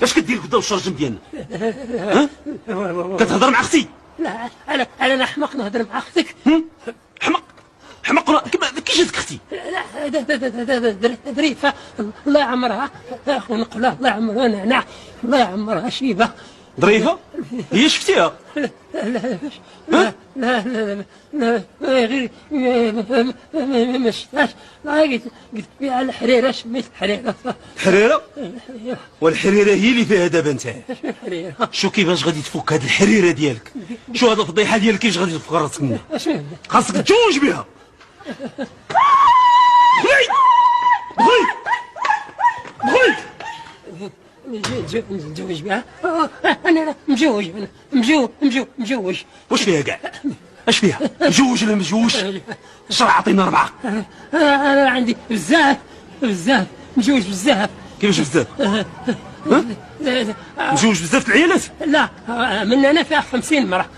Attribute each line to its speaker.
Speaker 1: اش كدير قدام الشرجم ديالنا؟ ها؟ كتهضر مع اختي؟
Speaker 2: لا انا حمق نهضر مع اختك.
Speaker 1: حمق كيفاش هادك اختي؟
Speaker 2: ظريفه الله يعمرها، نقول الله يعمرها نعناع، الله يعمرها شيبه.
Speaker 1: ظريفه؟ هي شفتيها؟
Speaker 2: لا غير ما شفتهاش، قلت فيها الحريره، شميت الحريره.
Speaker 1: الحريره؟ والحريره هي اللي فيها دابا انت.
Speaker 2: الحريره
Speaker 1: شو كيفاش غادي تفك هاد الحريره ديالك؟ شو هاد الفضيحه ديالك كيفاش غادي تفك راسك منها؟ خاصك تتزوج بها. بغي
Speaker 2: نتزوج بها. انا مجوج.
Speaker 1: واش فيها كاع؟ اش فيها؟ مجوج ولا مجوج؟ شرع عطينا 4.
Speaker 2: انا عندي بزاف مجوج بزاف.
Speaker 1: كيفاش بزاف؟ مجوج بزاف العيالات؟
Speaker 2: لا من انا فيها 50 مرة.